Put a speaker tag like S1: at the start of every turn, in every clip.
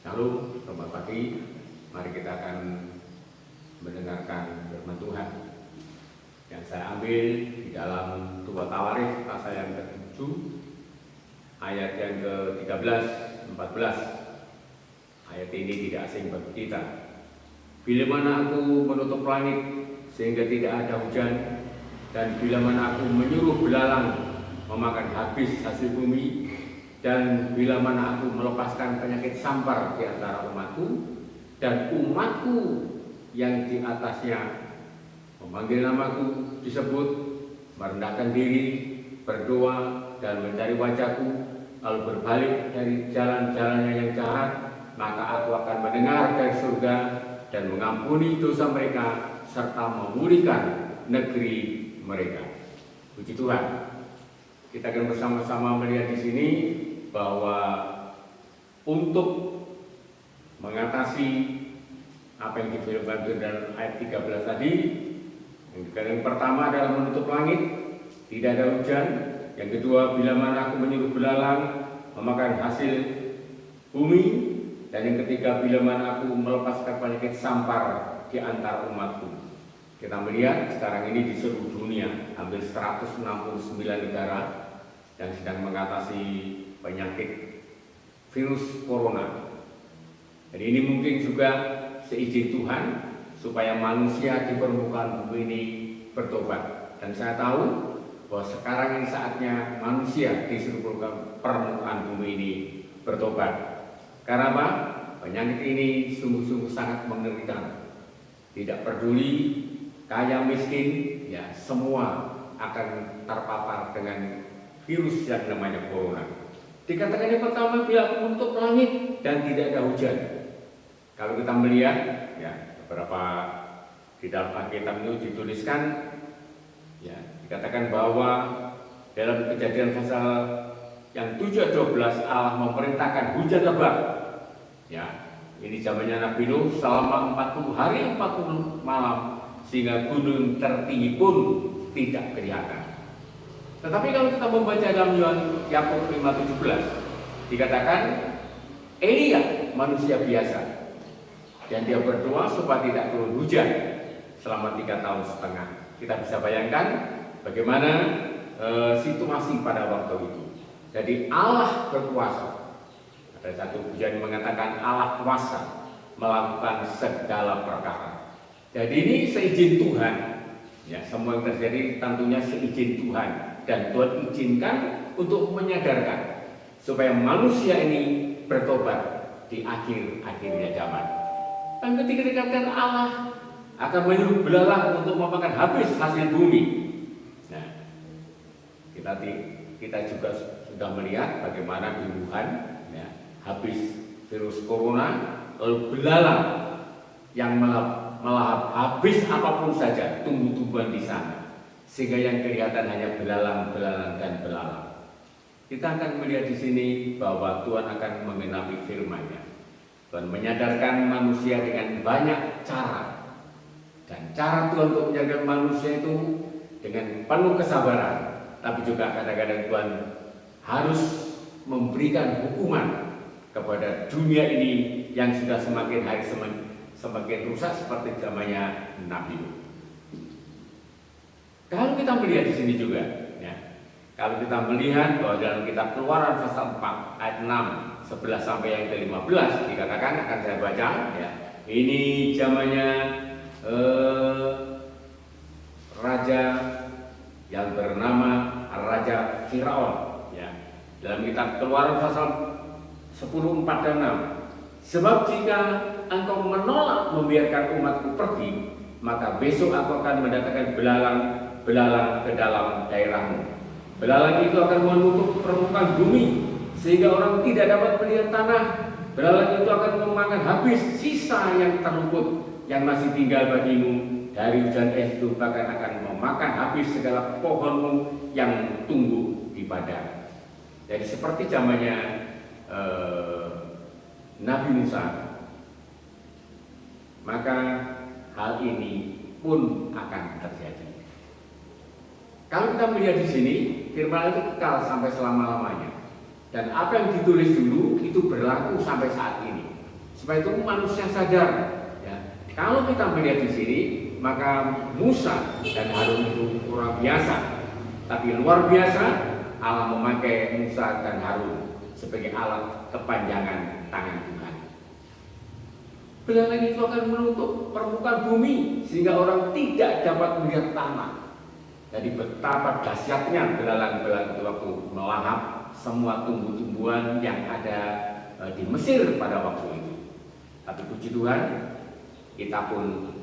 S1: Shalom, selamat pagi. Mari kita akan mendengarkan firman Tuhan yang saya ambil di dalam 2 Tawarikh pasal yang ke-7 ayat yang ke-13, 14. Ayat ini tidak asing bagi kita. Bila mana aku menutup langit sehingga tidak ada hujan, dan bila mana aku menyuruh belalang memakan habis hasil bumi, dan bila mana aku melepaskan penyakit sampar di antara umatku, dan umatku yang di atasnya memanggil namaku disebut, merendahkan diri, berdoa dan mencari wajahku, lalu berbalik dari jalan-jalannya yang jahat, maka aku akan mendengar dari surga dan mengampuni dosa mereka serta memulihkan negeri mereka. Puji Tuhan. Kita akan bersama-sama melihat di sini bahwa untuk mengatasi apa yang difirmankan dalam ayat 13 tadi, yang pertama adalah menutup langit, tidak ada hujan. Yang kedua, bila mana aku menyuruh belalang memakan hasil bumi. Dan yang ketiga, bila mana aku melepaskan penyakit sampar di antara umatku. Kita melihat sekarang ini di seluruh dunia, hampir 169 negara yang sedang mengatasi penyakit virus corona. Jadi ini mungkin juga seizin Tuhan supaya manusia di permukaan bumi ini bertobat. Dan saya tahu bahwa sekarang ini saatnya manusia di seluruh permukaan bumi ini bertobat. Karena apa? Penyakit ini sungguh-sungguh sangat mengerikan. Tidak peduli kaya miskin, ya semua akan terpapar dengan virus yang namanya corona. Dikatakan yang pertama, bila aku menutup langit dan tidak ada hujan. Kalau kita melihat, ya beberapa di dalam Alkitab itu dituliskan, ya dikatakan bahwa dalam Kejadian pasal yang 7:12 Allah memerintahkan hujan lebat. Ya, ini zamannya Nabi Nuh selama 40 hari 40 malam sehingga gunung tertinggi pun tidak kelihatan. Tetapi kalau kita membaca dalam Yakub 5:17, dikatakan Elia manusia biasa dan dia berdoa supaya tidak turun hujan selama 3,5 tahun. Kita bisa bayangkan bagaimana situasi pada waktu itu. Jadi Allah berkuasa. Ada satu pujian mengatakan Allah kuasa melakukan segala perkara. Jadi ini seizin Tuhan. Ya, semua yang terjadi tentunya seizin Tuhan. Dan Tuhan izinkan untuk menyadarkan supaya manusia ini bertobat di akhir-akhirnya zaman. Dan ketika dikatakan Allah akan menyuruh belalang untuk memakan habis hasil bumi. Nah, kita juga sudah melihat bagaimana di Wuhan, ya, habis virus corona, lalu belalang yang melahap habis apapun saja tumbuh-tumbuhan di sana. Sehingga yang kelihatan hanya belalang dan belalang. Kita akan melihat di sini bahwa Tuhan akan mengenapi firman-Nya. Tuhan menyadarkan manusia dengan banyak cara. Dan cara Tuhan untuk menyadarkan manusia itu dengan penuh kesabaran. Tapi juga kadang-kadang Tuhan harus memberikan hukuman kepada dunia ini yang sudah semakin hari semakin rusak seperti zamannya Nabi Nuh. Kalau kita melihat di sini juga, ya, kalau kita melihat bahwa dalam kitab Keluaran pasal 4 ayat 6, 11 sampai yang ke-15 dikatakan, akan saya baca, ya. Ini zamannya raja yang bernama Raja Firaun, ya. Dalam kitab Keluaran pasal 10, 4 dan 6. Sebab jika engkau menolak membiarkan umatku pergi, maka besok aku akan mendatangkan belalang ke dalam daerahmu. Belalang itu akan menutup permukaan bumi sehingga orang tidak dapat melihat tanah. Belalang itu akan memakan habis sisa yang terluput yang masih tinggal bagimu dari hujan es itu, bahkan akan memakan habis segala pohonmu yang tumbuh di padang. Jadi seperti zamannya Nabi Musa, maka hal ini pun akan terjadi. Kalau kita melihat di sini, firman itu kekal sampai selama-lamanya. Dan apa yang ditulis dulu itu berlaku sampai saat ini. Supaya itu manusia sadar. Ya. Kalau kita melihat di sini, maka Musa dan Harun itu orang biasa, tapi luar biasa Allah memakai Musa dan Harun sebagai alat kepanjangan tangan Tuhan. Belalai itu akan menutup permukaan bumi sehingga orang tidak dapat melihat tanah. Jadi betapa dahsyatnya belalang-belalang itu waktu melahap semua tumbuh-tumbuhan yang ada di Mesir pada waktu itu. Tapi puji Tuhan, kita pun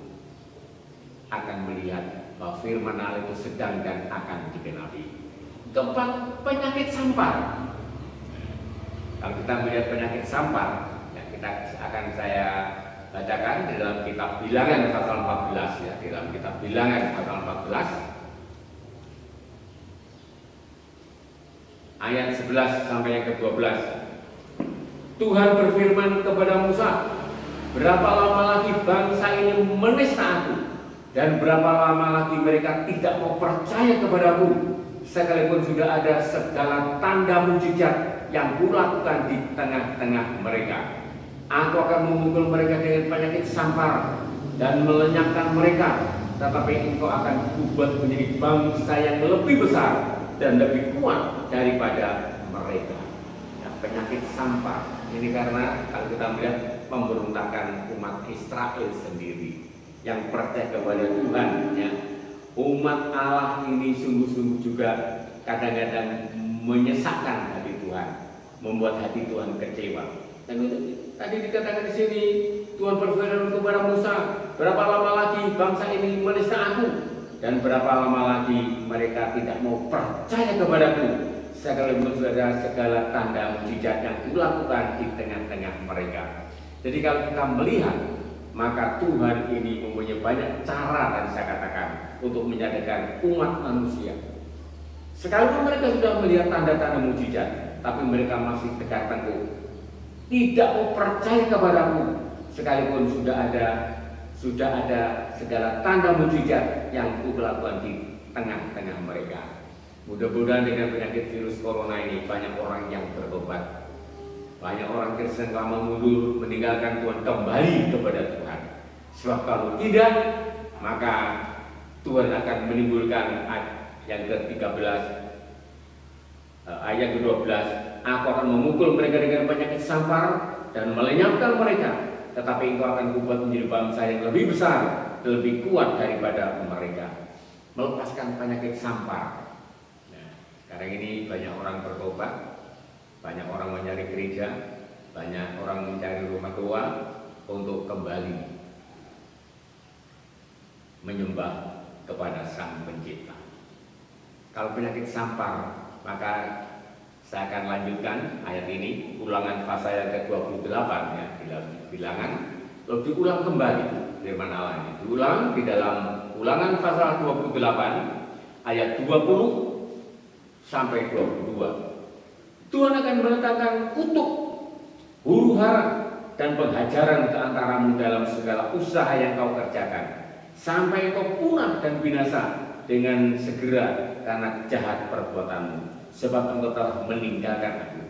S1: akan melihat bahwa firman Allah itu sedang dan akan digenapi. Keempat, penyakit sampar. Kalau kita melihat penyakit sampar, ya kita akan saya bacakan di dalam kitab Bilangan pasal 14 ya, di dalam kitab Bilangan pasal 14 ayat 11 sampai yang ke-12. Tuhan berfirman kepada Musa, berapa lama lagi bangsa ini menista aku, dan berapa lama lagi mereka tidak mau percaya kepadaku, sekalipun sudah ada segala tanda mujizat yang kulakukan di tengah-tengah mereka. Aku akan memukul mereka dengan penyakit sampar dan melenyapkan mereka, tetapi engkau akan kubuat menjadi bangsa yang lebih besar dan lebih kuat daripada mereka. Ya, penyakit sampar ini karena kalau kita melihat pemberontakan umat Israel sendiri yang percaya kepada Tuhan, ya. Umat Allah ini sungguh-sungguh juga kadang-kadang menyesakkan hati Tuhan, membuat hati Tuhan kecewa. Dan tadi dikatakan di sini Tuhan berfirman kepada Musa, berapa lama lagi bangsa ini menista aku, dan berapa lama lagi mereka tidak mau percaya kepadaku, sekalipun sudah segala tanda mujizat yang kulakukan di tengah-tengah mereka. Jadi kalau kita melihat, maka Tuhan ini mempunyai banyak cara, dan saya katakan, untuk menyadarkan umat manusia. Sekalipun mereka sudah melihat tanda-tanda mujizat, tapi mereka masih tegak tengkuk, tidak mau percaya kepadamu, sekalipun sudah ada segala tanda mujizat yang kulakukan di tengah-tengah mereka. Mudah-mudahan dengan penyakit virus corona ini banyak orang yang bertobat. Banyak orang Kristen lama mundur meninggalkan Tuhan, kembali kepada Tuhan. Sebab kalau tidak, maka Tuhan akan menimbulkan yang ke-13 ayat ke-12, aku akan memukul mereka dengan penyakit sampar dan melenyapkan mereka, tetapi engkau akan kubuat menjadi bangsa yang lebih besar, lebih kuat daripada mereka. Melepaskan penyakit sampar. Nah, sekarang ini banyak orang bertobat, banyak orang mencari gereja, banyak orang mencari rumah tua untuk kembali menyembah kepada Sang Pencipta. Kalau penyakit sampar, maka saya akan lanjutkan ayat ini, Ulangan pasal yang ke-28 ya, di dalam Bilangan, lalu diulang kembali firman Allah ini. Diulang di dalam Ulangan pasal 28 ayat 20 sampai 22. Tuhan akan meletakkan kutuk, huru hara, dan penghajaran ke antaramu dalam segala usaha yang kau kerjakan, sampai kau punah dan binasa dengan segera karena jahat perbuatanmu, sebab engkau telah meninggalkan aku.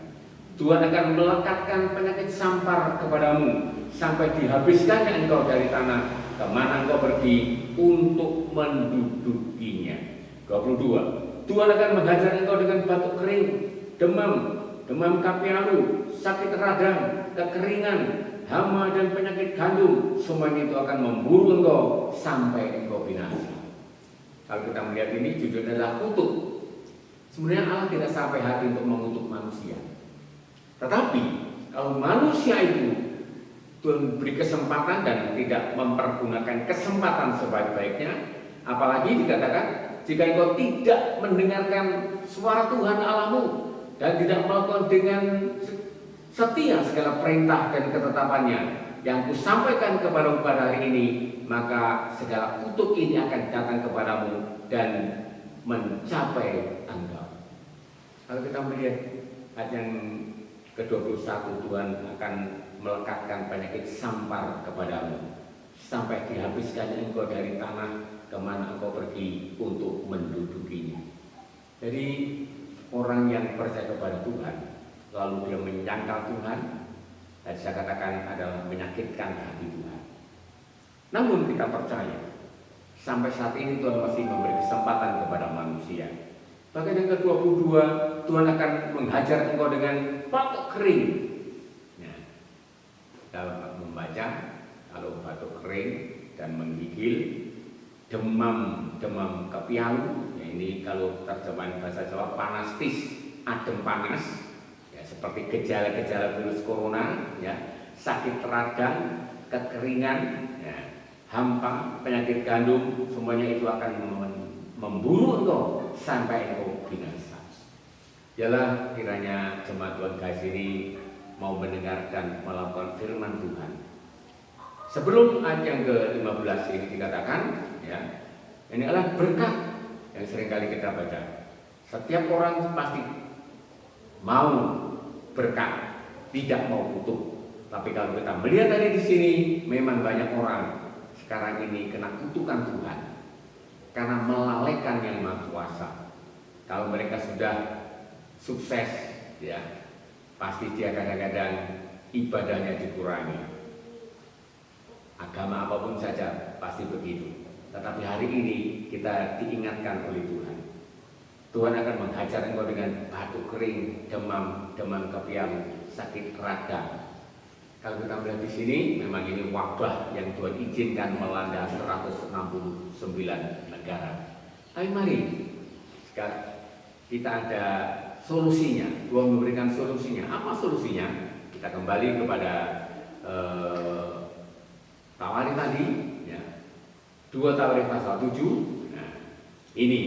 S1: Tuhan akan melekatkan penyakit sampar kepadamu, sampai dihabiskannya engkau dari tanah kemana engkau pergi untuk mendudukinya. 22. Tuhan akan menghajar engkau dengan batuk kering, demam kapialu, sakit radang, kekeringan, hama dan penyakit gandum. Semuanya itu akan memburu engkau sampai engkau binasa. Kalau kita melihat ini judulnya adalah kutuk. Sebenarnya Allah tidak sampai hati untuk mengutuk manusia. Tetapi kalau manusia itu Tuhan beri kesempatan dan tidak mempergunakan kesempatan sebaik-baiknya, apalagi dikatakan jika engkau tidak mendengarkan suara Tuhan Allahmu dan tidak melakukan dengan setia segala perintah dan ketetapannya yang kusampaikan kepadamu pada hari ini, maka segala kutuk ini akan datang kepadamu dan mencapai engkau. Kalau kita melihat ayat yang ke-21, Tuhan akan melekatkan penyakit sampar kepadamu sampai dihabiskan engkau dari tanah kemana engkau pergi untuk mendudukinya. Jadi orang yang percaya kepada Tuhan, lalu dia menyangkal Tuhan, dan saya katakan adalah menyakitkan hati Tuhan. Namun kita percaya, sampai saat ini Tuhan masih memberi kesempatan kepada manusia. Bahkan yang ke-22, Tuhan akan menghajar engkau dengan batuk kering. Nah, dalam membaca, kalau batuk kering dan menggigil, demam kepialu, ya ini kalau terjemahan bahasa Jawa panastis, adem panas, ya seperti gejala-gejala virus corona, ya sakit radang, kekeringan, ya, hampa, penyakit gandum, semuanya itu akan membunuh engkau sampai engkau binasa. Ialah kiranya jemaat Tuhan guys ini mau mendengar dan melakukan firman Tuhan. Sebelum ayat yang ke-15 ini dikatakan, ya, ini adalah berkat yang seringkali kita baca. Setiap orang pasti mau berkat, tidak mau kutuk. Tapi kalau kita melihat tadi di sini, memang banyak orang sekarang ini kena kutukan Tuhan karena melalaikan yang Maha Kuasa. Kalau mereka sudah sukses, ya, pasti dia kadang-kadang ibadahnya dikurangi. Agama apapun saja pasti begitu. Tetapi hari ini kita diingatkan oleh Tuhan. Tuhan akan menghajar engkau dengan batuk kering, demam kepialu, sakit radang. Kalau kita melihat di sini, memang ini wabah yang Tuhan izinkan melanda 169 negara. Tapi mari, sekarang kita ada solusinya. Tuhan memberikan solusinya. Apa solusinya? Kita kembali kepada Tawarik tadi, ya. 2 Tawarik pasal 7. Nah, ini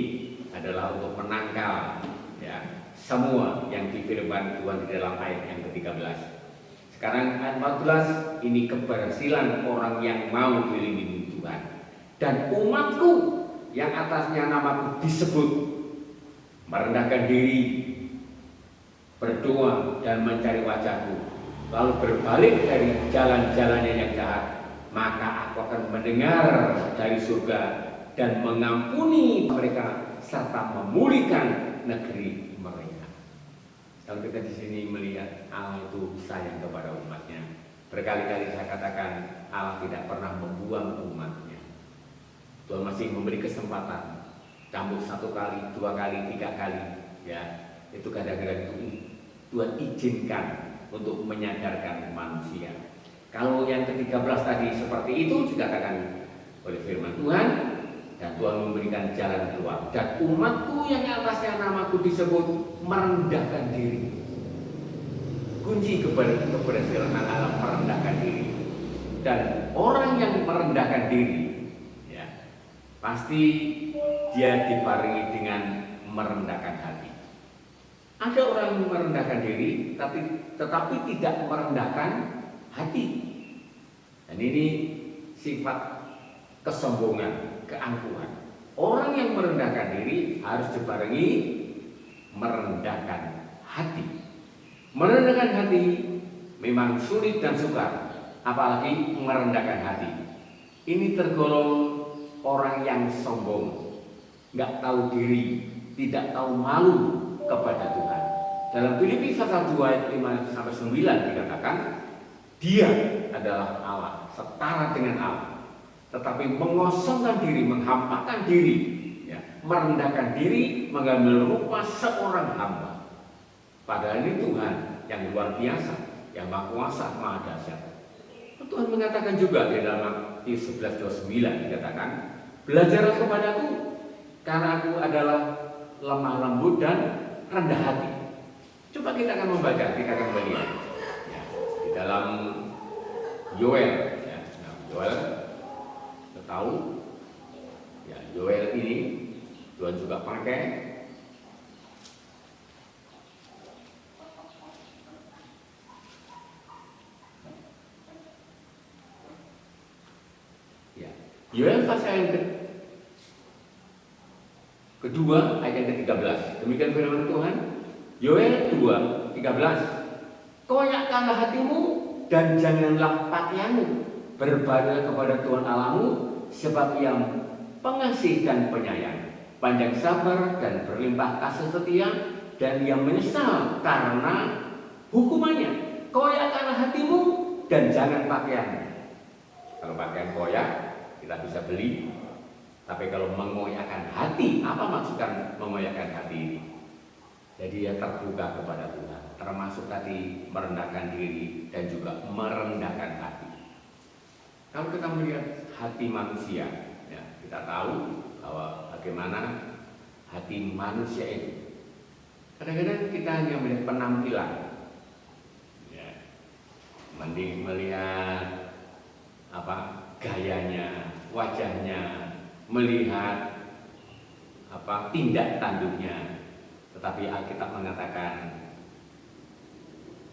S1: adalah untuk menangkal, ya, semua yang difirman Tuhan di dalam ayat yang ke-13. Sekarang ayat 14, ini keberhasilan orang yang mau dilindungi Tuhan. Dan umatku yang atasnya namaku disebut, merendahkan diri, berdoa dan mencari wajahku, lalu berbalik dari jalan-jalannya yang jahat, maka aku akan mendengar dari surga dan mengampuni mereka serta memulihkan negeri mereka. Kalau kita di sini melihat Allah itu sayang kepada umatnya. Berkali-kali saya katakan Allah tidak pernah membuang umatnya. Tuhan masih memberi kesempatan. Cambuk 1 kali, 2 kali, 3 kali, ya. Itu kadang-kadang Tuhan izinkan untuk menyadarkan manusia. Kalau yang ke-13 tadi seperti itu dikatakan oleh firman Tuhan, dan Tuhan memberikan jalan keluar. Dan umatku yang atasnya namaku disebut merendahkan diri. Kunci keberhasilan adalah merendahkan diri. Dan orang yang merendahkan diri, ya, pasti dia dibarengi dengan merendahkan hati. Ada orang yang merendahkan diri, tetapi tidak merendahkan hati. Dan ini sifat kesombongan, keangkuhan. Orang yang merendahkan diri harus dibarengi merendahkan hati. Merendahkan hati memang sulit dan sukar, apalagi merendahkan hati. Ini tergolong orang yang sombong, nggak tahu diri, tidak tahu malu kepada Tuhan. Dalam Filipi pasal 2 ayat 5-9 dikatakan, dia adalah Allah, setara dengan Allah, tetapi mengosongkan diri, menghampakan diri, ya, merendahkan diri, mengambil rupa seorang hamba. Padahal ini Tuhan yang luar biasa, yang Maha Kuasa, Maha Dahsyat. Tuhan mengatakan juga di dalam Matius 11:29 dikatakan, belajarlah kepadaku, karena aku adalah lemah lembut dan rendah hati. Coba kita akan membaca, kita akan melihat, ya, di dalam Yoel, ya. Nah, Yoel kita tahu, ya, Yoel ini Tuhan juga pakai. Ya, Yoel pasal yang kedua ayat yang ke-13. Demikian firman Tuhan. Yoel 2:13. Koyakkanlah hatimu dan janganlah pakaianmu, berbalik kepada Tuhan Allahmu, sebab Ia pengasih dan penyayang, panjang sabar dan berlimpah kasih setia, dan Ia menyesal karena hukumannya. Koyakkanlah hatimu dan jangan pakaian. Kalau pakaian koyak kita bisa beli, tapi kalau mengoyakkan hati, apa maksudkan mengoyakkan hati ini? Jadi dia terbuka kepada Tuhan, termasuk tadi merendahkan diri dan juga merendahkan hati. Kalau kita melihat hati manusia, ya, kita tahu bahwa bagaimana hati manusia itu. Kadang-kadang kita hanya melihat penampilan, ya, melihat gayanya, wajahnya, melihat tindak tanduknya. Tetapi Alkitab mengatakan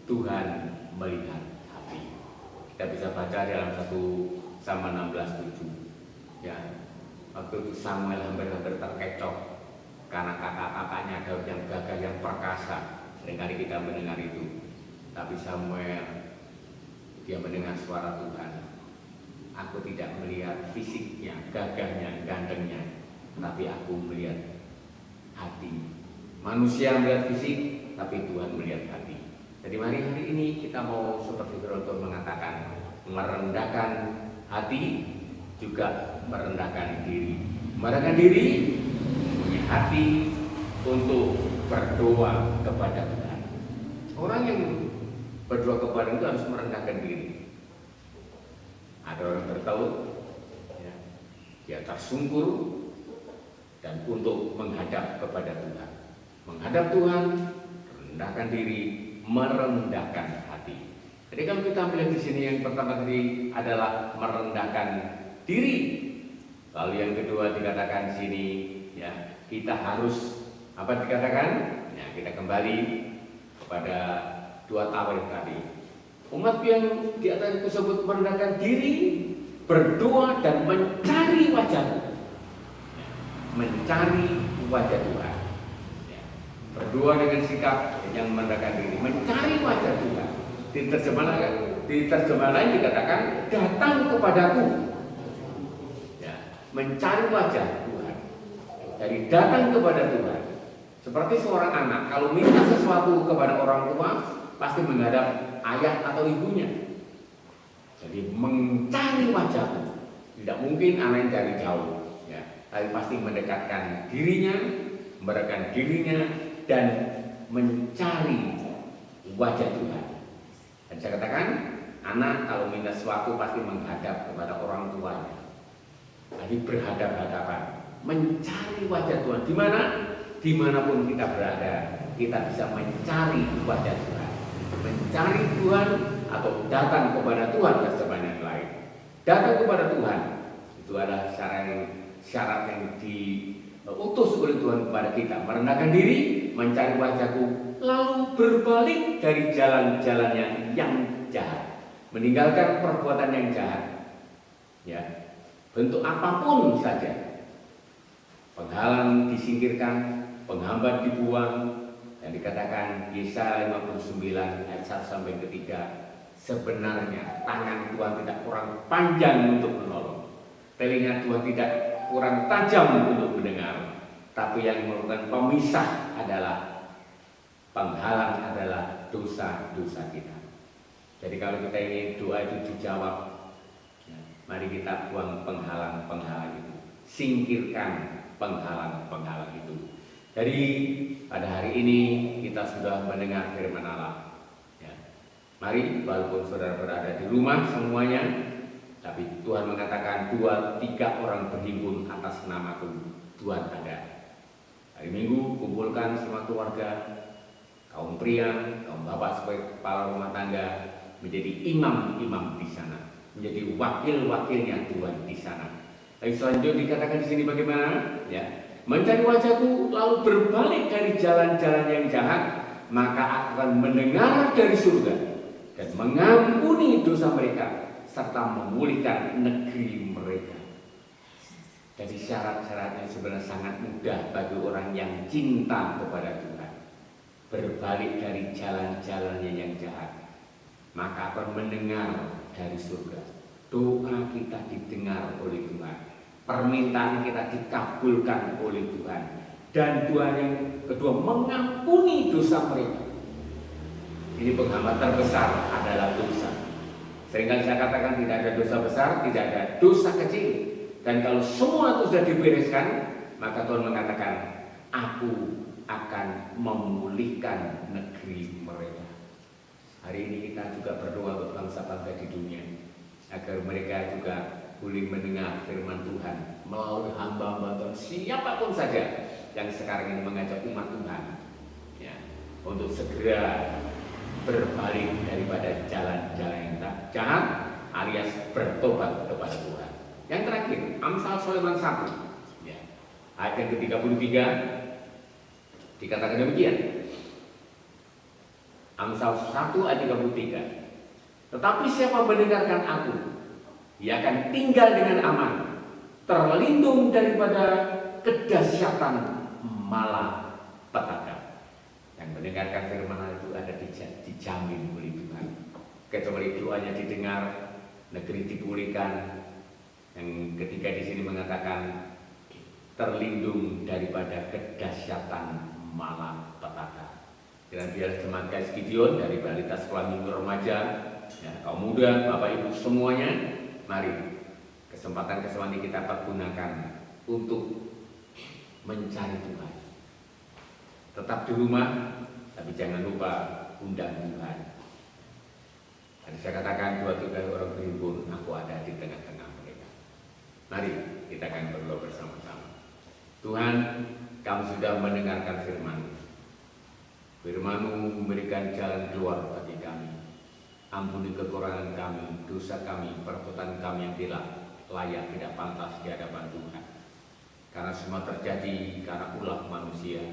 S1: Tuhan melihat hati. Kita bisa baca dalam 1 Samuel 16:7. Ya, waktu itu Samuel hampir-hampir terkecoh karena kakak-kakaknya Daud yang gagah, yang perkasa. Seringkali kita mendengar itu. Tapi Samuel, dia mendengar suara Tuhan. Aku tidak melihat fisiknya, gagahnya, gantengnya, tapi aku melihat hati. Manusia melihat fisik, tapi Tuhan melihat hati. Jadi mari hari ini kita mau seperti Firman mengatakan, merendahkan hati juga merendahkan diri. Merendahkan diri, punya hati untuk berdoa kepada Tuhan. Orang yang berdoa kepada Tuhan itu harus merendahkan diri. Ada orang bertaut, ya, dia tersungkur dan untuk menghadap kepada Tuhan. Menghadap Tuhan, merendahkan diri, merendahkan hati. Jadi kalau kita melihat di sini yang pertama tadi adalah merendahkan diri. Lalu yang kedua dikatakan di sini, ya, kita harus apa dikatakan? Ya, kita kembali kepada 2 Tawarik tadi. Umat yang di atas tersebut merendahkan diri, berdoa dan mencari wajah Tuhan. Mencari wajah Tuhan. Ya. Berdoa dengan sikap yang merendahkan diri, mencari wajah Tuhan. Di terjemahan lain dikatakan datang kepadaku. Ya. Mencari wajah Tuhan. Dari datang kepada Tuhan. Seperti seorang anak kalau minta sesuatu kepada orang tua pasti menghadap ayah atau ibunya. Jadi mencari wajah. Tidak mungkin anak yang dari jauh, ya, tapi pasti mendekatkan dirinya, dan mencari wajah Tuhan. Dan saya katakan, anak kalau minta sesuatu pasti menghadap kepada orang tuanya. Jadi berhadap-hadapan, mencari wajah Tuhan. Di mana? Dimanapun kita berada, kita bisa mencari wajah Tuhan. Mencari Tuhan atau datang kepada Tuhan terjemahan yang lain. Datang kepada Tuhan itu adalah syarat yang diutus oleh Tuhan kepada kita. Merendahkan diri, mencari wajahku, lalu berbalik dari jalan-jalannya yang jahat, meninggalkan perbuatan yang jahat. Ya, bentuk apapun saja, penghalang disingkirkan, penghambat dibuang. Dan dikatakan Yesaya 59 ayat 1 sampai 3, sebenarnya tangan Tuhan tidak kurang panjang untuk menolong, telinga Tuhan tidak kurang tajam untuk mendengar, tapi yang merupakan pemisah adalah penghalang adalah dosa-dosa kita. Jadi kalau kita ingin doa itu dijawab, ya, mari kita buang penghalang-penghalang itu, singkirkan penghalang-penghalang itu. Jadi pada hari ini kita sudah mendengar firman Allah. Ya. Mari walaupun saudara berada di rumah semuanya, tapi Tuhan mengatakan 2-3 orang berhimpun atas namaku, Tuhan ada. Hari Minggu kumpulkan semua keluarga, kaum pria, kaum bapak sebagai kepala rumah tangga, menjadi imam-imam di sana, menjadi wakil-wakilnya Tuhan di sana. Lalu selanjutnya dikatakan di sini bagaimana? Ya. Mencari wajahku lalu berbalik dari jalan-jalan yang jahat, maka akan mendengar dari surga dan mengampuni dosa mereka serta memulihkan negeri mereka. Jadi syarat-syaratnya sebenarnya sangat mudah bagi orang yang cinta kepada Tuhan. Berbalik dari jalan-jalannya yang jahat, maka akan mendengar dari surga. Doa kita didengar oleh Tuhan. Permintaan kita dikabulkan oleh Tuhan. Dan Tuhan yang kedua mengampuni dosa mereka. Ini penghambat terbesar adalah dosa. Seringkali saya katakan tidak ada dosa besar, tidak ada dosa kecil. Dan kalau semua itu sudah dibereskan, maka Tuhan mengatakan, aku akan memulihkan negeri mereka. Hari ini kita juga berdoa untuk bangsa-bangsa di dunia, agar mereka juga boleh mendengar firman Tuhan melalui hamba-hamba Tuhan, siapapun saja yang sekarang ini mengajak umat Tuhan ya, untuk segera berbalik daripada jalan-jalan yang jahat alias bertobat kepada Tuhan. Yang terakhir, Amsal Sulaiman 1 ya, ayat yang ke-33 dikatakan demikian. Amsal 1 ayat 33. Tetapi siapa mendengarkan aku, ia akan tinggal dengan aman, terlindung daripada kedahsyatan malapetaka. Yang mendengarkan firman itu ada dijamin oleh Tuhan. Kecuali doanya didengar, negeri dipulihkan. Yang ketiga di sini mengatakan terlindung daripada kedahsyatan malapetaka. Dan biar jemaat guys Gideon dari balita sekolah minggu remaja, ya, kaum muda, bapak ibu semuanya, mari kesempatan-kesempatan ini kita pergunakan untuk mencari Tuhan. Tetap di rumah, tapi jangan lupa undang Tuhan. Dan saya katakan 2-3 orang berhimpun, aku ada di tengah-tengah mereka. Mari kita akan berdoa bersama-sama. Tuhan, kami sudah mendengarkan firman-Mu. Firman-Mu memberikan jalan keluar bagi kami. Ampuni kekurangan kami, dosa kami, perbuatan kami yang tidak layak, tidak pantas di hadapan Tuhan. Karena semua terjadi karena ulah manusia.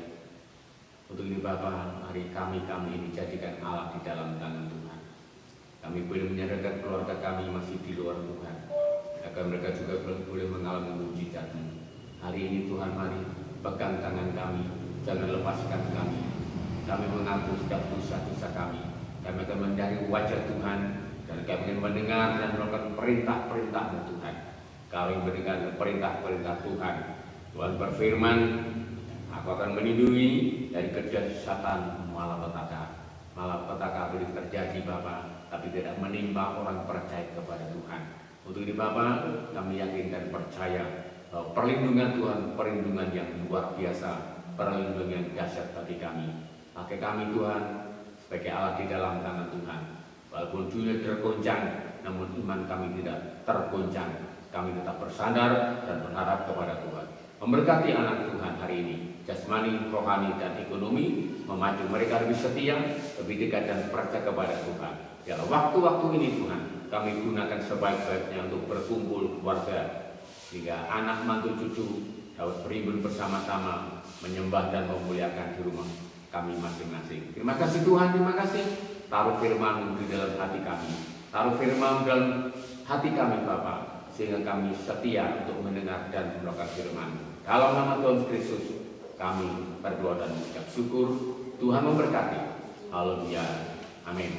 S1: Untuk ini Bapa, mari kami ini jadikan Allah di dalam tangan Tuhan. Kami boleh menyerahkan keluarga kami masih di luar Tuhan, agar mereka juga boleh mengalami mujizat-Mu. Hari ini Tuhan, mari pegang tangan kami, jangan lepaskan kami. Kami mengaku setiap dosa-dosa kami. Kami akan mencari wajah Tuhan, dan kami akan mendengar dan melakukan perintah-perintah-Mu Tuhan. Kami mendengar perintah-perintah Tuhan. Tuhan berfirman, aku akan melindungi dari kedahsyatan malapetaka. Malapetaka boleh terjadi Bapa, tapi tidak menimpa orang percaya kepada Tuhan. Untuk ini Bapa, kami yakin dan percaya bahwa perlindungan Tuhan, perlindungan yang luar biasa, perlindungan yang dahsyat bagi kami. Pakai kami Tuhan sebagai alat di dalam tangan Tuhan. Walaupun dunia tergoncang, namun iman kami tidak tergoncang. Kami tetap bersandar dan berharap kepada Tuhan. Memberkati anak Tuhan hari ini, jasmani, rohani, dan ekonomi, memacu mereka lebih setia, lebih dekat dan percaya kepada Tuhan. Dalam waktu-waktu ini Tuhan, kami gunakan sebaik-baiknya untuk berkumpul keluarga, sehingga anak, mantu, cucu dapat berimbun bersama-sama, menyembah dan memuliakan di rumah kami masing-masing. Terima kasih Tuhan, terima kasih. Taruh firman-Mu di dalam hati kami. Taruh firman-Mu dalam hati kami Bapa, sehingga kami setia untuk mendengar dan melakukan firman-Mu. Dalam nama Tuhan Kristus, kami berdoa dan mengucap syukur. Tuhan memberkati. Haleluya. Amin.